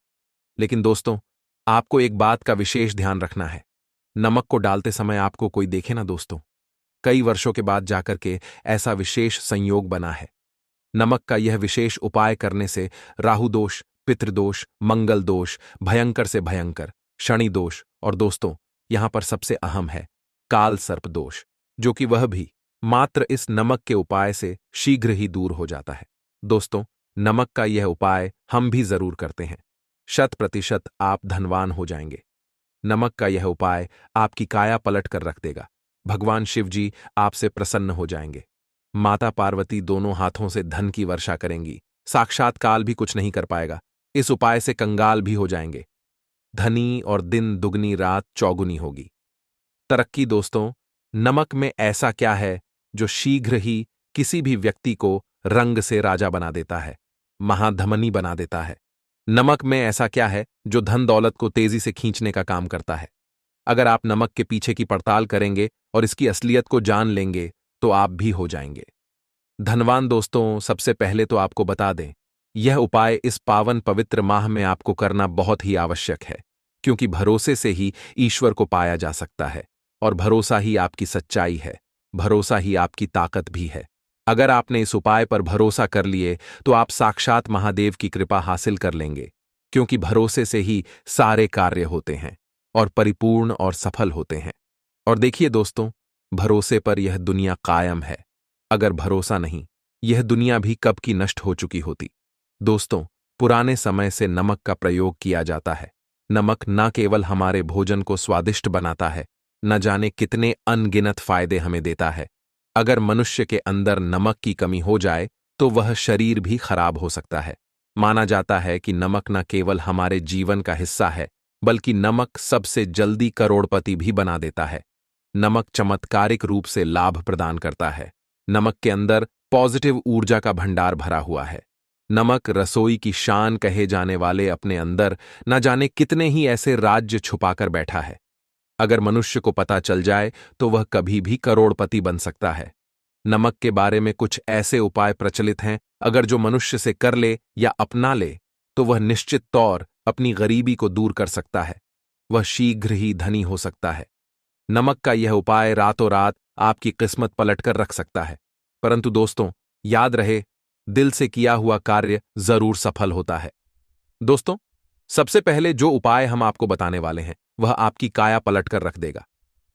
लेकिन दोस्तों, आपको एक बात का विशेष ध्यान रखना है। नमक को डालते समय आपको कोई देखे ना दोस्तों। कई वर्षों के बाद जाकर के ऐसा विशेष संयोग बना है। नमक का यह विशेष उपाय करने से राहु दोष, पितृदोष, मंगल दोष, भयंकर से भयंकर शनि दोष, और दोस्तों यहां पर सबसे अहम है काल सर्प दोष, जो कि वह भी मात्र इस नमक के उपाय से शीघ्र ही दूर हो जाता है। दोस्तों, नमक का यह उपाय हम भी जरूर करते हैं। 100% आप धनवान हो जाएंगे। नमक का यह उपाय आपकी काया पलट कर रख देगा। भगवान शिव जी आपसे प्रसन्न हो जाएंगे। माता पार्वती दोनों हाथों से धन की वर्षा करेंगी। साक्षात काल भी कुछ नहीं कर पाएगा। इस उपाय से कंगाल भी हो जाएंगे। धनी और दिन दुगनी रात चौगुनी होगी। तरक्की दोस्तों, नमक में ऐसा क्या है जो शीघ्र ही किसी भी व्यक्ति को रंग से राजा बना देता है, महाधमनी बना देता है? नमक में ऐसा क्या है जो धन दौलत को तेजी से खींचने का काम करता है? अगर आप नमक के पीछे की पड़ताल करेंगे और इसकी असलियत को जान लेंगे तो आप भी हो जाएंगे धनवान। दोस्तों, सबसे पहले तो आपको बता दें, यह उपाय इस पावन पवित्र माह में आपको करना बहुत ही आवश्यक है, क्योंकि भरोसे से ही ईश्वर को पाया जा सकता है, और भरोसा ही आपकी सच्चाई है, भरोसा ही आपकी ताकत भी है। अगर आपने इस उपाय पर भरोसा कर लिए तो आप साक्षात महादेव की कृपा हासिल कर लेंगे, क्योंकि भरोसे से ही सारे कार्य होते हैं और परिपूर्ण और सफल होते हैं। और देखिए दोस्तों, भरोसे पर यह दुनिया कायम है। अगर भरोसा नहीं, यह दुनिया भी कब की नष्ट हो चुकी होती। दोस्तों, पुराने समय से नमक का प्रयोग किया जाता है। नमक न केवल हमारे भोजन को स्वादिष्ट बनाता है, न जाने कितने अनगिनत फायदे हमें देता है। अगर मनुष्य के अंदर नमक की कमी हो जाए तो वह शरीर भी खराब हो सकता है। माना जाता है कि नमक न केवल हमारे जीवन का हिस्सा है, बल्कि नमक सबसे जल्दी करोड़पति भी बना देता है। नमक चमत्कारिक रूप से लाभ प्रदान करता है। नमक के अंदर पॉजिटिव ऊर्जा का भंडार भरा हुआ है। नमक रसोई की शान कहे जाने वाले अपने अंदर न जाने कितने ही ऐसे राज्य छुपाकर बैठा है। अगर मनुष्य को पता चल जाए तो वह कभी भी करोड़पति बन सकता है। नमक के बारे में कुछ ऐसे उपाय प्रचलित हैं, अगर जो मनुष्य से कर ले या अपना ले तो वह निश्चित तौर अपनी गरीबी को दूर कर सकता है। वह शीघ्र ही धनी हो सकता है। नमक का यह उपाय रातों रात आपकी किस्मत पलटकर रख सकता है। परंतु दोस्तों, याद रहे, दिल से किया हुआ कार्य जरूर सफल होता है। दोस्तों, सबसे पहले जो उपाय हम आपको बताने वाले हैं वह आपकी काया पलट कर रख देगा,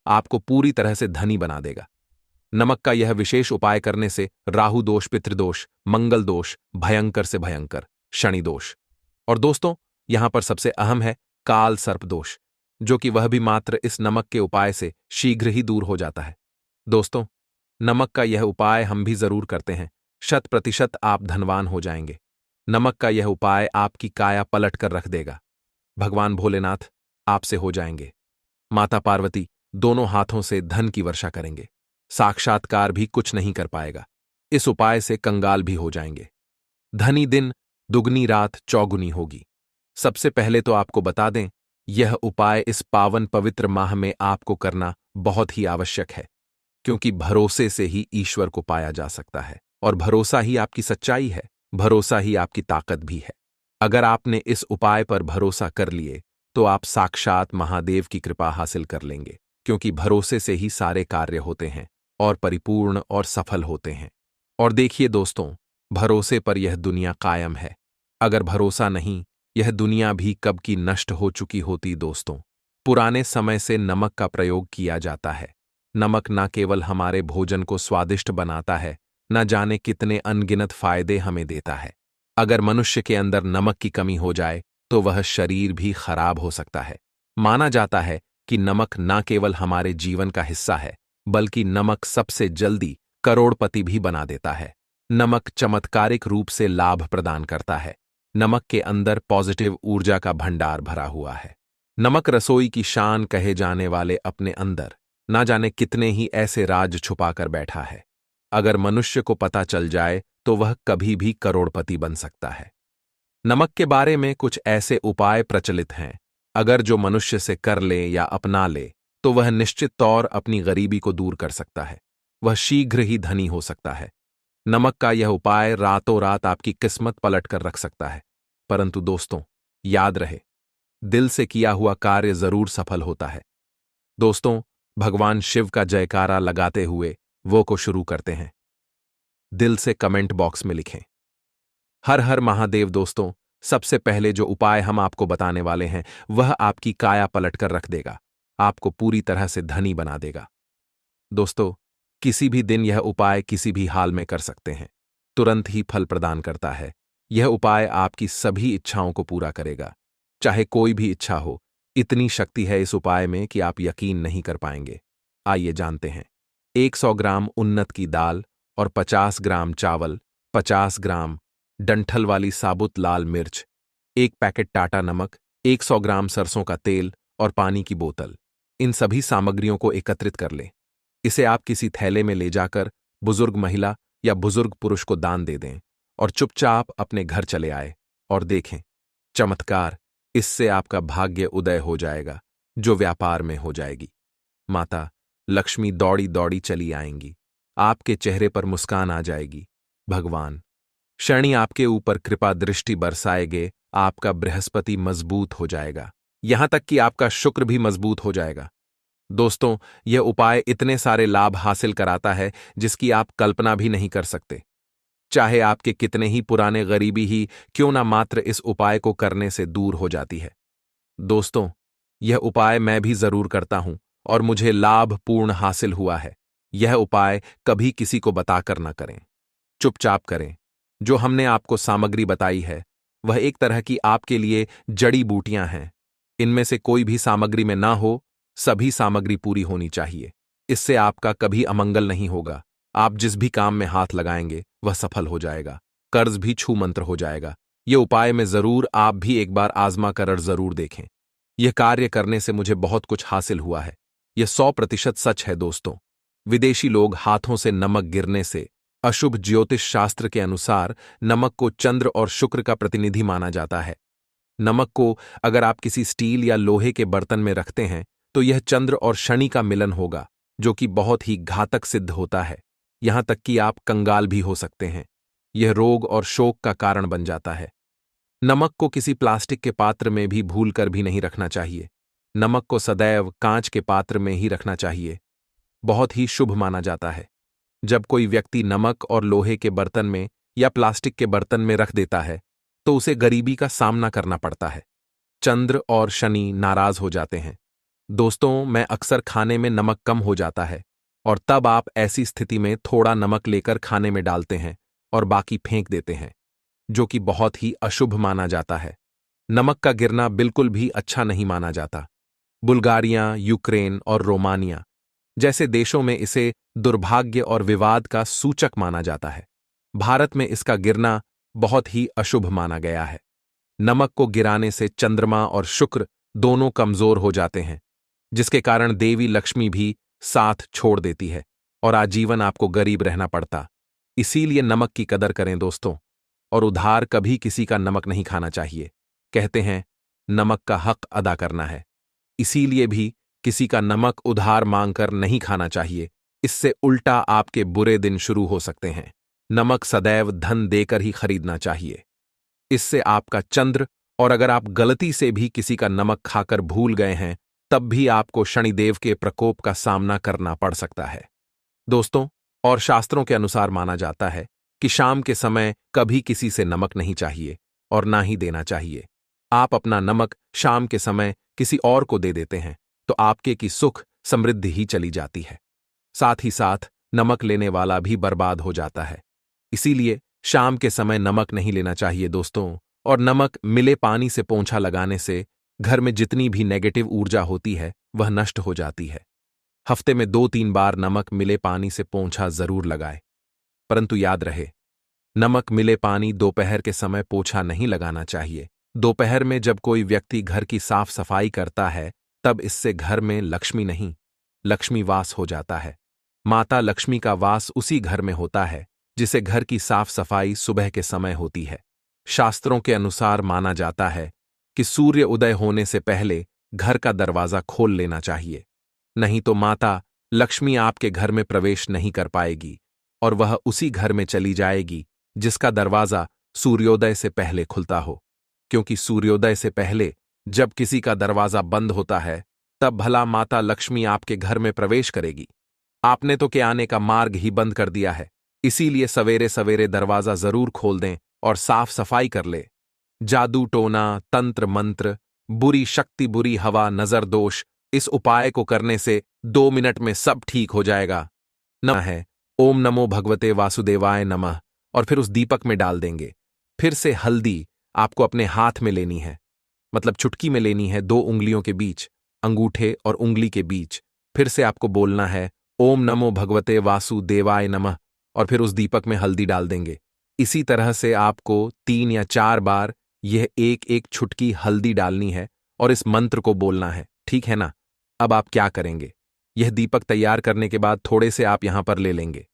आपको पूरी तरह से धनी बना देगा। नमक का यह विशेष उपाय करने से राहु दोष, पितृदोष, मंगल दोष, भयंकर से भयंकर शनि दोष, और दोस्तों यहां पर सबसे अहम है काल सर्प दोष, जो कि वह भी मात्र इस नमक के उपाय से शीघ्र ही दूर हो जाता है। दोस्तों, नमक का यह उपाय हम भी जरूर करते हैं, 100% आप धनवान हो जाएंगे। नमक का यह उपाय आपकी काया पलट कर रख देगा। भगवान भोलेनाथ आपसे हो जाएंगे, माता पार्वती दोनों हाथों से धन की वर्षा करेंगे, साक्षात्कार भी कुछ नहीं कर पाएगा, इस उपाय से कंगाल भी हो जाएंगे। धनी दिन दुगनी रात चौगुनी होगी। सबसे पहले तो आपको बता दें, यह उपाय इस पावन पवित्र माह में आपको करना बहुत ही आवश्यक है, क्योंकि भरोसे से ही ईश्वर को पाया जा सकता है, और भरोसा ही आपकी सच्चाई है, भरोसा ही आपकी ताकत भी है। अगर आपने इस उपाय पर भरोसा कर लिए तो आप साक्षात महादेव की कृपा हासिल कर लेंगे, क्योंकि भरोसे से ही सारे कार्य होते हैं और परिपूर्ण और सफल होते हैं। और देखिए दोस्तों, भरोसे पर यह दुनिया कायम है। अगर भरोसा नहीं, यह दुनिया भी कब की नष्ट हो चुकी होती। दोस्तों, पुराने समय से नमक का प्रयोग किया जाता है। नमक न केवल हमारे भोजन को स्वादिष्ट बनाता है, न जाने कितने अनगिनत फायदे हमें देता है। अगर मनुष्य के अंदर नमक की कमी हो जाए तो वह शरीर भी खराब हो सकता है। माना जाता है कि नमक न केवल हमारे जीवन का हिस्सा है, बल्कि नमक सबसे जल्दी करोड़पति भी बना देता है। नमक चमत्कारिक रूप से लाभ प्रदान करता है। नमक के अंदर पॉजिटिव ऊर्जा का भंडार भरा हुआ है। नमक रसोई की शान कहे जाने वाले अपने अंदर ना जाने कितने ही ऐसे राज छुपा कर बैठा है। अगर मनुष्य को पता चल जाए तो वह कभी भी करोड़पति बन सकता है। नमक के बारे में कुछ ऐसे उपाय प्रचलित हैं, अगर जो मनुष्य से कर ले या अपना ले तो वह निश्चित तौर अपनी गरीबी को दूर कर सकता है, वह शीघ्र ही धनी हो सकता है। नमक का यह उपाय रातों रात आपकी किस्मत पलट कर रख सकता है। परंतु दोस्तों, याद रहे, दिल से किया हुआ कार्य जरूर सफल होता है। दोस्तों, भगवान शिव का जयकारा लगाते हुए वो को शुरू करते हैं। दिल से कमेंट बॉक्स में लिखें, हर हर महादेव। दोस्तों, सबसे पहले जो उपाय हम आपको बताने वाले हैं वह आपकी काया पलट कर रख देगा, आपको पूरी तरह से धनी बना देगा। दोस्तों, किसी भी दिन यह उपाय किसी भी हाल में कर सकते हैं, तुरंत ही फल प्रदान करता है। यह उपाय आपकी सभी इच्छाओं को पूरा करेगा, चाहे कोई भी इच्छा हो। इतनी शक्ति है इस उपाय में कि आप यकीन नहीं कर पाएंगे। आइए जानते हैं। 100 ग्राम उन्नत की दाल और 50 ग्राम चावल, 50 ग्राम डंठल वाली साबुत लाल मिर्च, 1 पैकेट टाटा नमक, 100 ग्राम सरसों का तेल और पानी की बोतल, इन सभी सामग्रियों को एकत्रित कर लें। इसे आप किसी थैले में ले जाकर बुजुर्ग महिला या बुजुर्ग पुरुष को दान दे दें और चुपचाप अपने घर चले आए और देखें चमत्कार। इससे आपका भाग्य उदय हो जाएगा, जो व्यापार में हो जाएगी। माता लक्ष्मी दौड़ी दौड़ी चली आएंगी, आपके चेहरे पर मुस्कान आ जाएगी। भगवान शनि आपके ऊपर कृपा दृष्टि बरसाएंगे, आपका बृहस्पति मजबूत हो जाएगा, यहां तक कि आपका शुक्र भी मजबूत हो जाएगा। दोस्तों, यह उपाय इतने सारे लाभ हासिल कराता है जिसकी आप कल्पना भी नहीं कर सकते। चाहे आपके कितने ही पुराने गरीबी ही क्यों ना मात्र इस उपाय को करने से दूर हो जाती है। दोस्तों, यह उपाय मैं भी जरूर करता हूं और मुझे लाभ पूर्ण हासिल हुआ है। यह उपाय कभी किसी को बताकर ना करें, चुपचाप करें। जो हमने आपको सामग्री बताई है वह एक तरह की आपके लिए जड़ी बूटियां हैं। इनमें से कोई भी सामग्री में ना हो, सभी सामग्री पूरी होनी चाहिए। इससे आपका कभी अमंगल नहीं होगा। आप जिस भी काम में हाथ लगाएंगे वह सफल हो जाएगा, कर्ज भी छू मंत्र हो जाएगा। ये उपाय में जरूर आप भी एक बार आजमा कर जरूर देखें। यह कार्य करने से मुझे बहुत कुछ हासिल हुआ है। यह 100% सच है। दोस्तों, विदेशी लोग हाथों से नमक गिरने से अशुभ ज्योतिष शास्त्र के अनुसार नमक को चंद्र और शुक्र का प्रतिनिधि माना जाता है। नमक को अगर आप किसी स्टील या लोहे के बर्तन में रखते हैं तो यह चंद्र और शनि का मिलन होगा, जो कि बहुत ही घातक सिद्ध होता है। यहां तक कि आप कंगाल भी हो सकते हैं। यह रोग और शोक का कारण बन जाता है। नमक को किसी प्लास्टिक के पात्र में भी भूलकर भी नहीं रखना चाहिए। नमक को सदैव कांच के पात्र में ही रखना चाहिए, बहुत ही शुभ माना जाता है। जब कोई व्यक्ति नमक और लोहे के बर्तन में या प्लास्टिक के बर्तन में रख देता है तो उसे गरीबी का सामना करना पड़ता है। चंद्र और शनि नाराज हो जाते हैं। दोस्तों, मैं अक्सर खाने में नमक कम हो जाता है और तब आप ऐसी स्थिति में थोड़ा नमक लेकर खाने में डालते हैं और बाकी फेंक देते हैं, जो कि बहुत ही अशुभ माना जाता है। नमक का गिरना बिल्कुल भी अच्छा नहीं माना जाता। बुल्गारिया, यूक्रेन और रोमानिया जैसे देशों में इसे दुर्भाग्य और विवाद का सूचक माना जाता है। भारत में इसका गिरना बहुत ही अशुभ माना गया है। नमक को गिराने से चंद्रमा और शुक्र दोनों कमजोर हो जाते हैं, जिसके कारण देवी लक्ष्मी भी साथ छोड़ देती है और आजीवन आपको गरीब रहना पड़ता। इसीलिए नमक की कदर करें दोस्तों, और उधार कभी किसी का नमक नहीं खाना चाहिए। कहते हैं नमक का हक अदा करना है, इसीलिए भी किसी का नमक उधार मांगकर नहीं खाना चाहिए। इससे उल्टा आपके बुरे दिन शुरू हो सकते हैं। नमक सदैव धन देकर ही खरीदना चाहिए, इससे आपका चंद्र, और अगर आप गलती से भी किसी का नमक खाकर भूल गए हैं तब भी आपको शनिदेव के प्रकोप का सामना करना पड़ सकता है दोस्तों। और शास्त्रों के अनुसार माना जाता है कि शाम के समय कभी किसी से नमक नहीं चाहिए और ना ही देना चाहिए। आप अपना नमक शाम के समय किसी और को दे देते हैं तो आपके की सुख समृद्धि ही चली जाती है, साथ ही साथ नमक लेने वाला भी बर्बाद हो जाता है। इसीलिए शाम के समय नमक नहीं लेना चाहिए दोस्तों। और नमक मिले पानी से पोंछा लगाने से घर में जितनी भी नेगेटिव ऊर्जा होती है वह नष्ट हो जाती है। हफ्ते में 2-3 बार नमक मिले पानी से पोंछा जरूर लगाए, परंतु याद रहे, नमक मिले पानी दोपहर के समय पोंछा नहीं लगाना चाहिए। दोपहर में जब कोई व्यक्ति घर की साफ सफाई करता है तब इससे घर में लक्ष्मी नहीं, लक्ष्मी वास हो जाता है। माता लक्ष्मी का वास उसी घर में होता है जिसे घर की साफ सफाई सुबह के समय होती है। शास्त्रों के अनुसार माना जाता है कि सूर्य उदय होने से पहले घर का दरवाजा खोल लेना चाहिए, नहीं तो माता लक्ष्मी आपके घर में प्रवेश नहीं कर पाएगी और वह उसी घर में चली जाएगी जिसका दरवाजा सूर्योदय से पहले खुलता हो। क्योंकि सूर्योदय से पहले जब किसी का दरवाजा बंद होता है तब भला माता लक्ष्मी आपके घर में प्रवेश करेगी। आपने तो के आने का मार्ग ही बंद कर दिया है। इसीलिए सवेरे सवेरे दरवाजा जरूर खोल दें और साफ सफाई कर ले। जादू टोना, तंत्र मंत्र, बुरी शक्ति, बुरी हवा, नजर दोष, इस उपाय को करने से 2 मिनट में सब ठीक हो जाएगा। नमः है ओम नमो भगवते वासुदेवाय नमः, और फिर उस दीपक में डाल देंगे। फिर से हल्दी आपको अपने हाथ में लेनी है, मतलब चुटकी में लेनी है, 2 उंगलियों के बीच, अंगूठे और उंगली के बीच। फिर से आपको बोलना है ओम नमो भगवते वासुदेवाय नमः, और फिर उस दीपक में हल्दी डाल देंगे। इसी तरह से आपको 3 या 4 बार यह एक एक छुटकी हल्दी डालनी है और इस मंत्र को बोलना है, ठीक है ना। अब आप क्या करेंगे, यह दीपक तैयार करने के बाद थोड़े से आप यहां पर ले लेंगे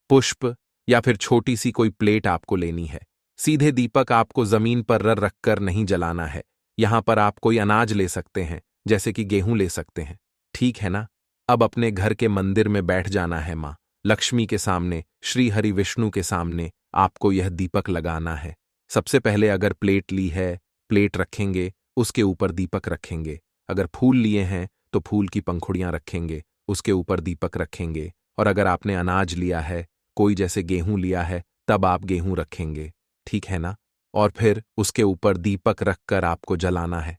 पुष्प, या फिर छोटी सी कोई प्लेट आपको लेनी है। सीधे दीपक आपको जमीन पर रखकर नहीं जलाना है। यहां पर आप कोई अनाज ले सकते हैं, जैसे कि गेहूं ले सकते हैं, ठीक है ना। अब अपने घर के मंदिर में बैठ जाना है, मां लक्ष्मी के सामने, श्री हरि विष्णु के सामने आपको यह दीपक लगाना है। सबसे पहले अगर प्लेट ली है, प्लेट रखेंगे, उसके ऊपर दीपक रखेंगे। अगर फूल लिए हैं तो फूल की पंखुड़ियां रखेंगे, उसके ऊपर दीपक रखेंगे। और अगर आपने अनाज लिया है, कोई जैसे गेहूं लिया है, तब आप गेहूं रखेंगे, ठीक है ना। और फिर उसके ऊपर दीपक रखकर आपको जलाना है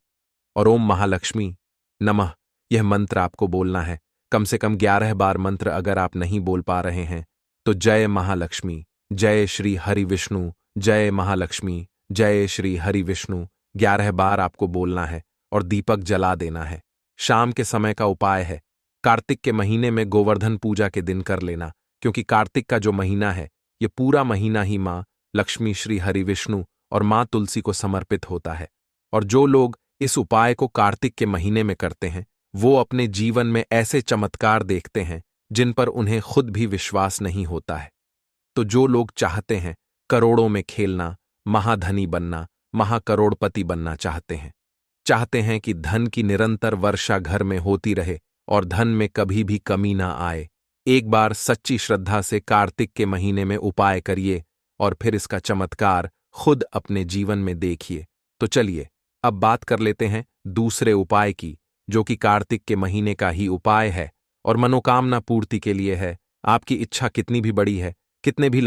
और ओम महालक्ष्मी नमः यह मंत्र आपको बोलना है। कम से कम 11 बार मंत्र अगर आप नहीं बोल पा रहे हैं तो जय महालक्ष्मी, जय श्री हरि विष्णु, जय महालक्ष्मी, जय श्री हरि विष्णु 11 बार आपको बोलना है और दीपक जला देना है। शाम के समय का उपाय है, कार्तिक के महीने में गोवर्धन पूजा के दिन कर लेना, क्योंकि कार्तिक का जो महीना है ये पूरा महीना ही मां लक्ष्मी, श्री हरि विष्णु और मां तुलसी को समर्पित होता है। और जो लोग इस उपाय को कार्तिक के महीने में करते हैं वो अपने जीवन में ऐसे चमत्कार देखते हैं जिन पर उन्हें खुद भी विश्वास नहीं होता है। तो जो लोग चाहते हैं करोड़ों में खेलना, महाधनी बनना, महाकरोड़पति बनना चाहते हैं कि धन की निरंतर वर्षा घर में होती रहे और धन में कभी भी कमी ना आए, एक बार सच्ची श्रद्धा से कार्तिक के महीने में उपाय करिए और फिर इसका चमत्कार खुद अपने जीवन में देखिए। तो चलिए अब बात कर लेते हैं दूसरे उपाय की, जो कि कार्तिक के महीने का ही उपाय है और मनोकामना पूर्ति के लिए है। आपकी इच्छा कितनी भी बड़ी है, कितने भी